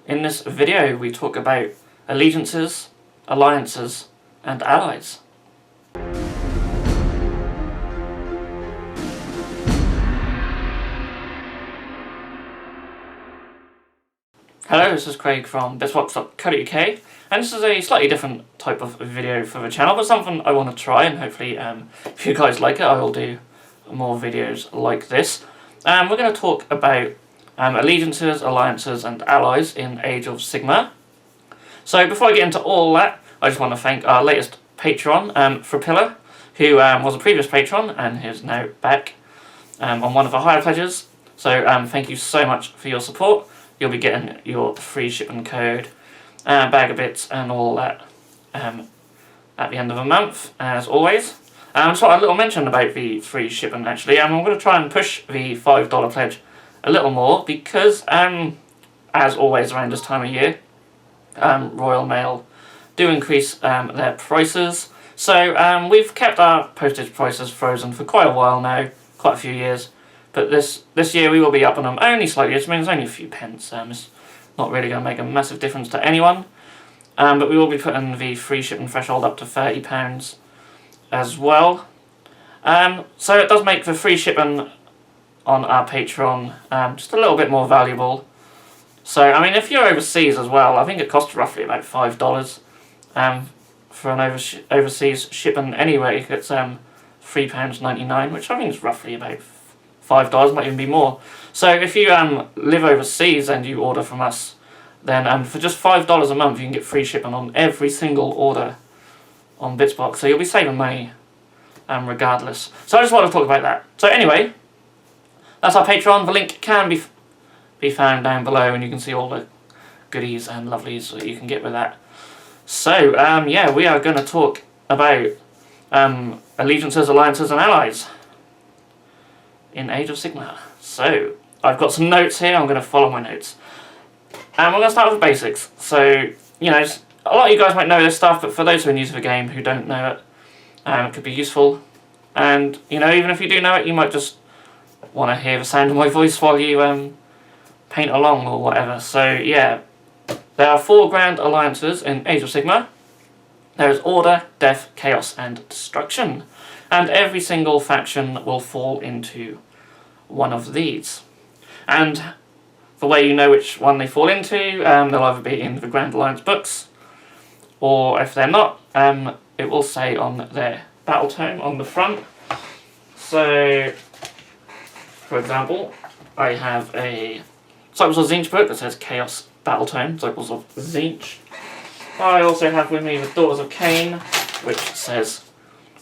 In this video we talk about allegiances, alliances and allies. Hello, this is Craig from bitsbox.co.uk, and this is a slightly different type of video for the channel, but something I want to try, and hopefully if you guys like it I will do more videos like this. We're going to talk about allegiances, alliances and allies in Age of Sigmar. So before I get into all that, I just want to thank our latest patron, Frapilla, who was a previous patron and is now back on one of the higher pledges. So thank you so much for your support. You'll be getting your free shipping code, bag of bits and all that at the end of the month, as always. So a little mention about the free shipping actually. I'm going to try and push the $5 pledge a little more because, as always around this time of year, Royal Mail do increase their prices. So we've kept our postage prices frozen for quite a while now, quite a few years. But this year we will be upping them only slightly. It means only a few pence. It's not really going to make a massive difference to anyone. But we will be putting the free shipping threshold up to £30 as well. So it does make the free shipping on our Patreon just a little bit more valuable. So I mean, if you're overseas as well, I think it costs roughly about $5 for an overseas shipping anyway. It's £3.99, which I think is roughly about $5, might even be more. So if you live overseas and you order from us, then for just $5 a month you can get free shipping on every single order on Bitsbox. So you'll be saving money regardless. So I just want to talk about that. So anyway, that's our Patreon. The link can be found down below, and you can see all the goodies and lovelies that you can get with that. So yeah, we are going to talk about allegiances, alliances and allies in Age of Sigmar. So I've got some notes here. I'm going to follow my notes, and we're going to start with the basics. So you know, a lot of you guys might know this stuff, but for those who are new to the game who don't know it, it could be useful. And you know, even if you do know it, you might just want to hear the sound of my voice while you paint along or whatever. So yeah, there are 4 grand alliances in Age of Sigmar. There is Order, Death, Chaos and Destruction, and every single faction will fall into one of these. And the way you know which one they fall into, they'll either be in the Grand Alliance books, or if they're not, it will say on their battle tome on the front. So, for example, I have a Disciples of Tzeentch book that says Chaos Battle Tome, Disciples of Tzeentch. I also have with me the Daughters of Cain, which says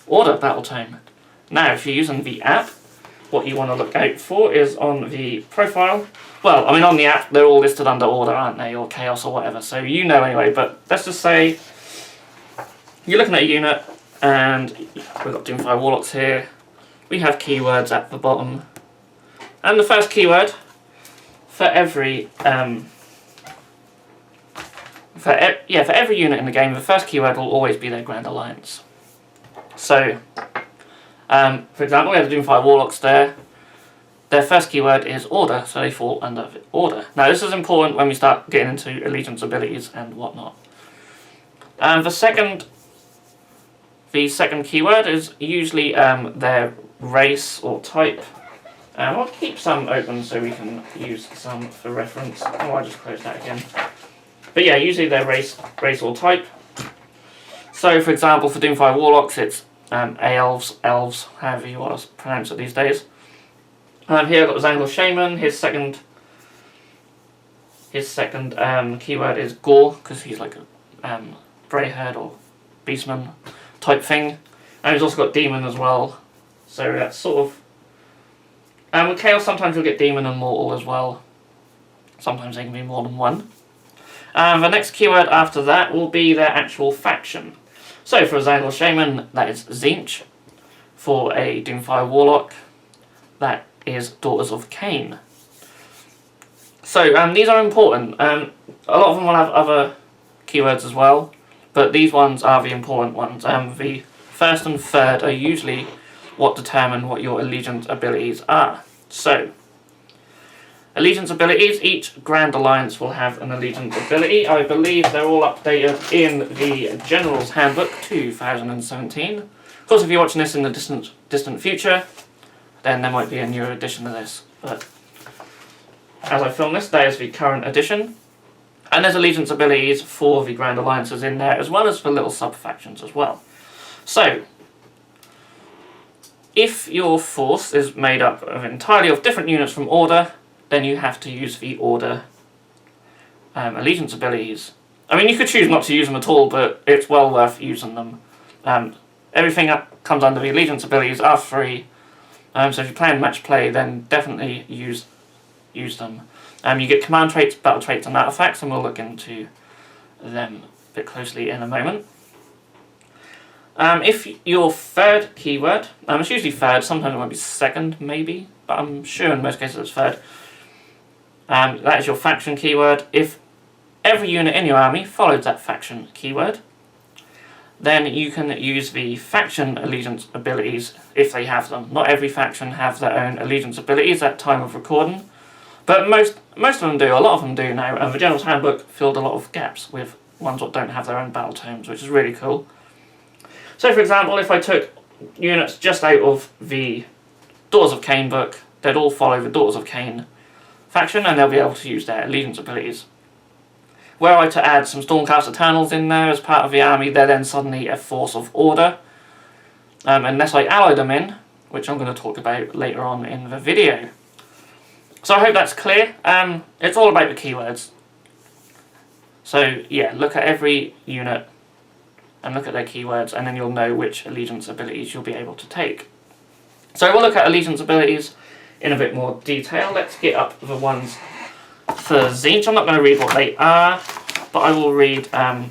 Order Battle Tome. Now, if you're using the app, what you want to look out for is on the profile. Well, I mean, on the app, they're all listed under Order, aren't they, or Chaos or whatever, so you know anyway. But let's just say you're looking at a unit, and we've got Doomfire Warlocks here. We have keywords at the bottom, and the first keyword for every for every unit in the game, the first keyword will always be their Grand Alliance. So, for example, we have the Doomfire Warlocks there. Their first keyword is Order, so they fall under Order. Now, this is important when we start getting into allegiance abilities and whatnot. The second keyword is usually their race or type. I'll keep some open so we can use some for reference. Oh, I just closed that again. But yeah, usually their race or type. So, for example, for Doomfire Warlocks, it's elves, however you want to pronounce it these days. Here I've got the Zangle Shaman. His second keyword is Gore, because he's like a Greyherd or Beastman type thing. And he's also got Demon as well. So that's sort of... with Chaos, sometimes you'll get Demon and Mortal as well. Sometimes they can be more than one. The next keyword after that will be their actual faction. So for a Zangle Shaman, that is Tzeentch. For a Doomfire Warlock, that is Daughters of Cain. So these are important. A lot of them will have other keywords as well, but these ones are the important ones. The first and third are usually what determine what your allegiance abilities are. So, Allegiance abilities. Each Grand Alliance will have an allegiance ability. I believe they're all updated in the General's Handbook 2017. Of course, if you're watching this in the distant future, then there might be a newer edition of this. But as I film this, there's the current edition. And there's allegiance abilities for the Grand Alliances in there, as well as for little sub-factions as well. So, if your force is made up of entirely of different units from Order, then you have to use the Order allegiance abilities. I mean, you could choose not to use them at all, but it's well worth using them. Everything that comes under the allegiance abilities are free, so if you're playing match play, then definitely use them. You get command traits, battle traits, and artifacts, and we'll look into them a bit closely in a moment. If your third keyword, it's usually third, sometimes it might be second, maybe, but I'm sure in most cases it's third. That is your faction keyword. If every unit in your army follows that faction keyword, then you can use the faction allegiance abilities if they have them. Not every faction have their own allegiance abilities at time of recording, but most of them do, a lot of them do now, and the General's Handbook filled a lot of gaps with ones that don't have their own battle tomes, which is really cool. So for example, if I took units just out of the Daughters of Cain book, they'd all follow the Daughters of Cain faction, and they'll be able to use their allegiance abilities. Were I to add some Stormcast Eternals in there as part of the army, they're then suddenly a force of Order, unless I ally them in, which I'm going to talk about later on in the video. So I hope that's clear. It's all about the keywords. So yeah, look at every unit and look at their keywords, and then you'll know which allegiance abilities you'll be able to take. So we'll look at allegiance abilities in a bit more detail. Let's get up the ones for Tzeentch. I'm not going to read what they are, but I will read, I'll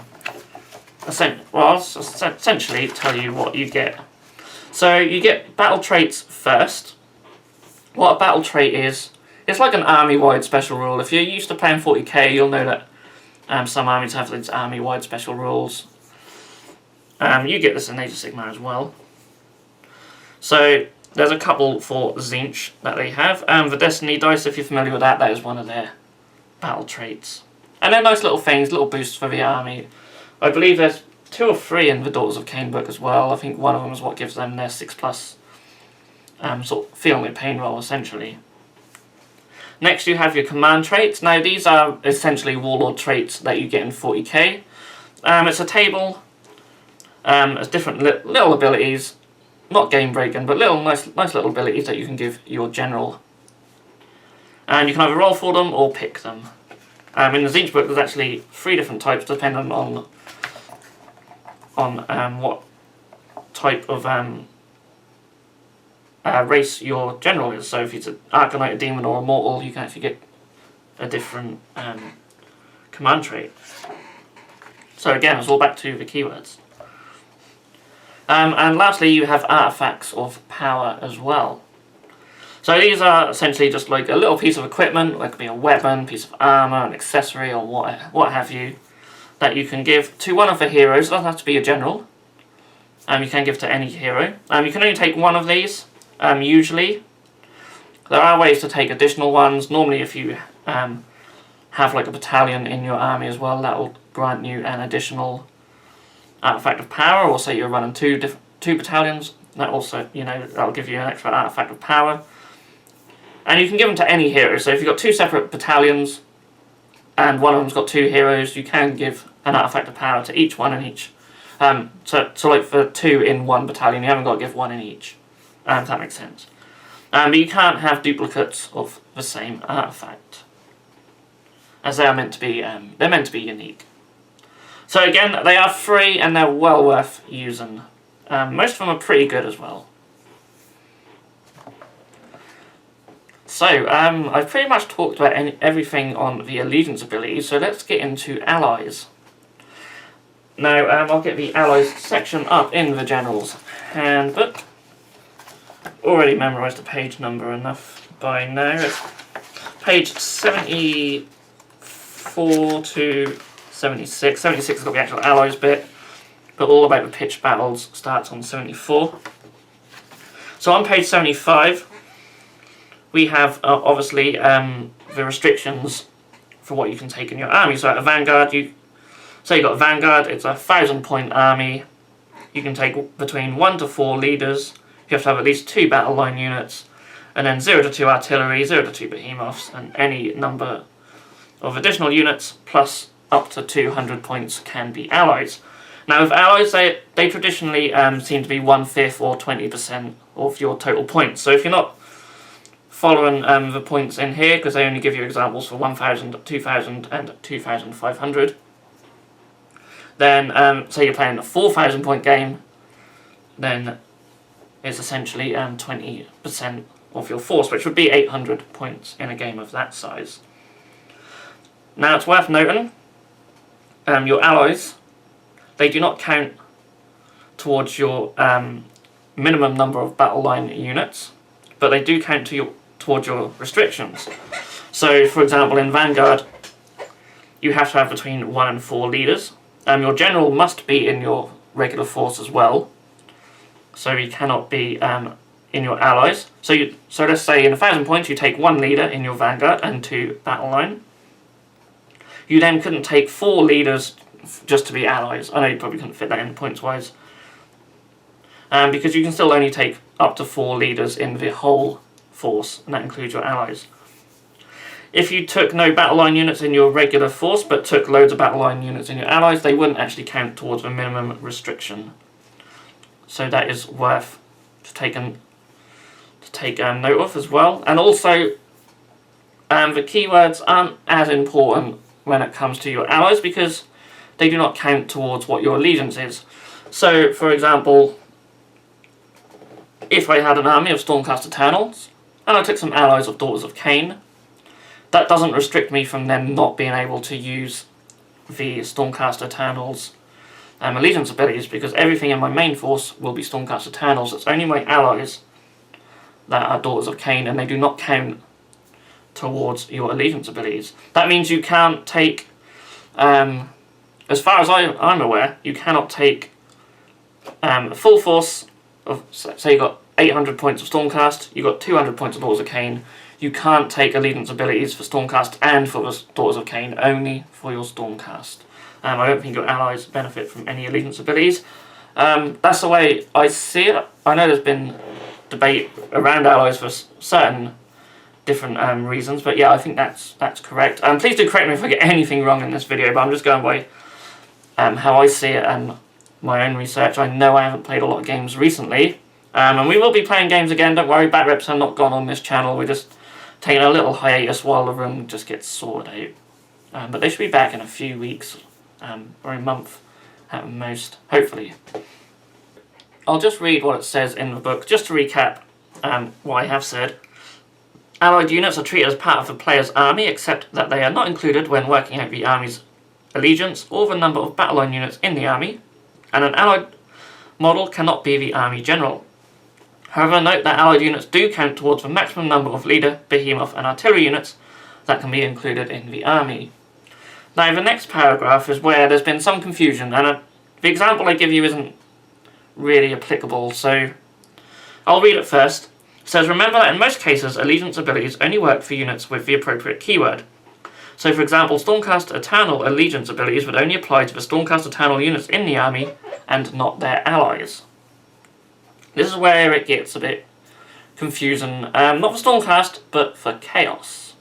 essentially tell you what you get. So you get battle traits first. What a battle trait is, it's like an army-wide special rule. If you're used to playing 40k, you'll know that some armies have these army-wide special rules. You get this in Age of Sigmar as well. So there's a couple for Tzeentch that they have. The Destiny dice, if you're familiar with that, that is one of their battle traits. And they're nice little things, little boosts for the army. I believe there's 2 or 3 in the Daughters of Cain book as well. I think one of them is what gives them their 6+, sort of feeling the pain roll, essentially. Next you have your command traits. Now these are essentially warlord traits that you get in 40k. It's a table. It's different little abilities, not game breaking, but nice little abilities that you can give your general. And you can either roll for them or pick them. In the Tzeentch book there's actually 3 different types depending on what type of race your general is. So if it's an Arcanite, a Demon, or a Mortal, you can actually get a different command trait. So again, it's all back to the keywords. And lastly, you have artifacts of power as well. So these are essentially just like a little piece of equipment, like it could be a weapon, piece of armour, an accessory, or what have you, that you can give to one of the heroes. It doesn't have to be a general. You can give to any hero. You can only take one of these, usually. There are ways to take additional ones. Normally if you have like a battalion in your army as well, that will grant you an additional artifact of power, or say you're running two battalions, that also, that'll give you an extra artifact of power. And you can give them to any hero. So if you've got 2 separate battalions and one of them's got 2 heroes, you can give an artifact of power to each one in each. So like for 2 in 1 battalion, you haven't got to give 1 in each. If that makes sense. But you can't have duplicates of the same artifact, as they are meant to be. They're meant to be unique. So again, they are free and they're well worth using. Most of them are pretty good as well. So, I've pretty much talked about everything on the allegiance abilities, so let's get into allies. Now, I'll get the allies section up in the General's Handbook. Already memorised the page number enough by now. It's page 74 to 76. 76 has got the actual allies bit, but all about the pitched battles starts on 74. So on page 75, we have obviously the restrictions for what you can take in your army. So at a Vanguard, say you've got a Vanguard, it's a 1,000-point army. You can take between 1 to 4 leaders. You have to have at least 2 battle line units, and then 0 to 2 artillery, 0 to 2 behemoths, and any number of additional units, plus up to 200 points can be allies. Now with allies, they traditionally seem to be 1/5 or 20% of your total points. So if you're not following the points in here, because they only give you examples for 1,000, 2,000 and 2,500, then say you're playing a 4,000 point game, then it's essentially 20% of your force, which would be 800 points in a game of that size. Now it's worth noting, your allies, they do not count towards your minimum number of battle line units, but they do count towards your restrictions. So for example, in Vanguard, you have to have between 1 and 4 leaders. Your general must be in your regular force as well, so he cannot be in your allies. So let's say in 1,000 points you take 1 leader in your Vanguard and 2 battle line. You then couldn't take 4 leaders just to be allies. I know you probably couldn't fit that in points wise, because you can still only take up to 4 leaders in the whole force, and that includes your allies. If you took no battle line units in your regular force but took loads of battle line units in your allies, they wouldn't actually count towards the minimum restriction. So that is worth to take note of as well. And also, the keywords aren't as important when it comes to your allies because they do not count towards what your allegiance is. So, for example, if I had an army of Stormcast Eternals and I took some allies of Daughters of Cain, that doesn't restrict me from then not being able to use the Stormcast Eternals allegiance abilities, because everything in my main force will be Stormcast Eternals. It's only my allies that are Daughters of Cain, and they do not count towards your allegiance abilities. That means you can't take, as far as I'm aware, you cannot take a full force of, say you got 800 points of Stormcast, you got 200 points of Daughters of Cain. You can't take allegiance abilities for Stormcast and for the Daughters of Cain, only for your Stormcast. I don't think your allies benefit from any allegiance abilities. That's the way I see it. I know there's been debate around allies for certain different reasons, but yeah, I think that's correct. Please do correct me if I get anything wrong in this video, but I'm just going by how I see it and my own research. I know I haven't played a lot of games recently, and we will be playing games again. Don't worry, back reps are not gone on this channel. We're just taking a little hiatus while the room just gets sorted out. But they should be back in a few weeks, or a month at most, hopefully. I'll just read what it says in the book, just to recap what I have said. Allied units are treated as part of the player's army, except that they are not included when working out the army's allegiance or the number of battle line units in the army, and an allied model cannot be the army general. However, note that allied units do count towards the maximum number of leader, behemoth and artillery units that can be included in the army. Now the next paragraph is where there's been some confusion, and the example I give you isn't really applicable, so I'll read it first. It says, remember that in most cases allegiance abilities only work for units with the appropriate keyword. So for example, Stormcast Eternal allegiance abilities would only apply to the Stormcast Eternal units in the army and not their allies. This is where it gets a bit confusing, not for Stormcast, but for Chaos.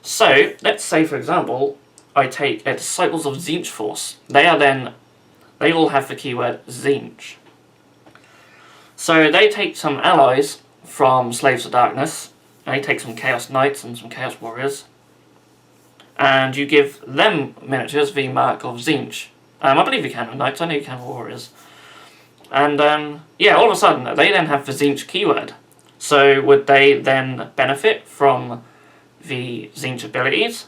So, let's say for example, I take a Disciples of Tzeentch force. They all have the keyword Tzeentch. So they take some allies from Slaves of Darkness, and they take some Chaos Knights and some Chaos Warriors, and you give them miniatures the mark of Tzeentch. I believe you can with Knights, I know you can with Warriors. And yeah, all of a sudden they then have the Tzeentch keyword. So would they then benefit from the Tzeentch abilities?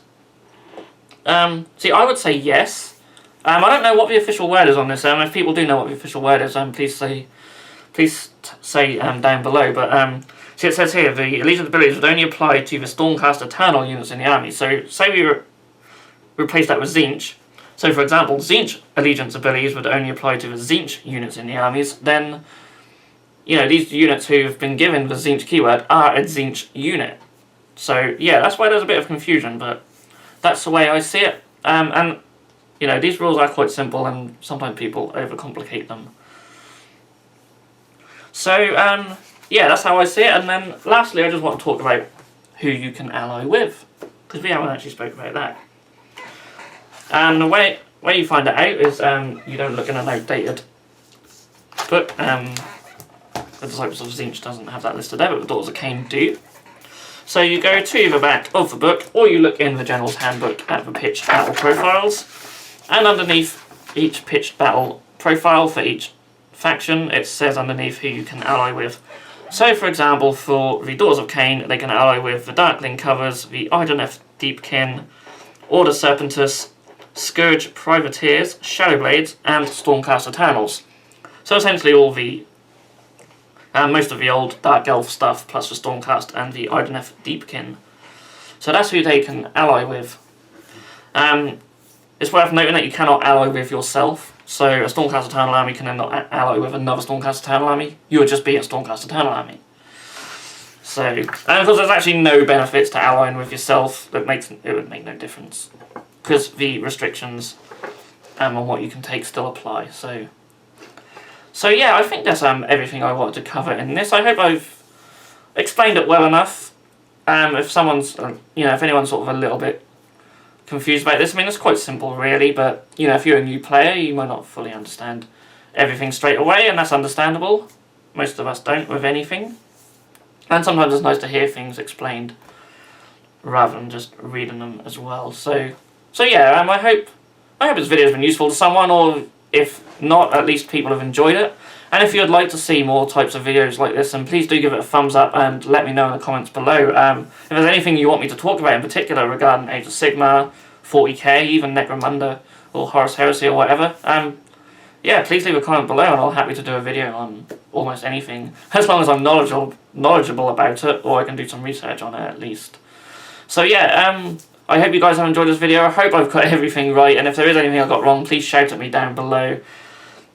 See, I would say yes. I don't know what the official word is on this. If people do know what the official word is, please say down below. But see, it says here the allegiance abilities would only apply to the Stormcast Eternal units in the army. So say we replace that with Tzeentch. So for example, Tzeentch allegiance abilities would only apply to the Tzeentch units in the armies. Then, you know, these units who have been given the Tzeentch keyword are a Tzeentch unit. So yeah, that's why there's a bit of confusion, but that's the way I see it. And you know, these rules are quite simple, and sometimes people overcomplicate them. So yeah, that's how I see it. And then lastly, I just want to talk about who you can ally with, because we haven't actually spoke about that. And the way you find it out is you don't look in an outdated book. The Disciples of Tzeentch doesn't have that listed there, but the Daughters of Cain do. So you go to the back of the book, or you look in the General's Handbook at the pitched battle profiles, and underneath each pitched battle profile for each faction, it says underneath who you can ally with. So for example, for the Daughters of Cain, they can ally with the Darkling Covers, the Ardeneth Deepkin, Order Serpentis, Scourge Privateers, Shadowblades, and Stormcast Eternals. So essentially all the most of the old Dark Elf stuff, plus the Stormcast and the Ardeneth Deepkin. So that's who they can ally with. It's worth noting that you cannot ally with yourself. So a Stormcast Eternal army can not ally with another Stormcast Eternal army. You would just be a Stormcast Eternal army. So, and of course there's actually no benefits to allying with yourself. It would make no difference, because the restrictions on what you can take still apply. So yeah, I think that's everything I wanted to cover in this. I hope I've explained it well enough. If someone's, if anyone's sort of a little bit confused about this, I mean, it's quite simple really, but, if you're a new player, you might not fully understand everything straight away, and that's understandable. Most of us don't with anything. And sometimes it's nice to hear things explained rather than just reading them as well. So yeah, I hope this video has been useful to someone, or if not, at least people have enjoyed it. And if you'd like to see more types of videos like this, then please do give it a thumbs up and let me know in the comments below. If there's anything you want me to talk about in particular regarding Age of Sigmar, 40k, even Necromunda, or Horus Heresy or whatever, yeah, please leave a comment below and I'll be happy to do a video on almost anything, as long as I'm knowledgeable about it, or I can do some research on it at least. So yeah, I hope you guys have enjoyed this video. I hope I've got everything right, and if there is anything I got wrong, please shout at me down below.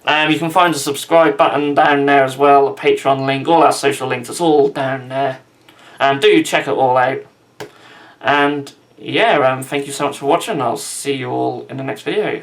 You can find the subscribe button down there as well, a Patreon link, all our social links, it's all down there. Do check it all out. And yeah, thank you so much for watching. I'll see you all in the next video.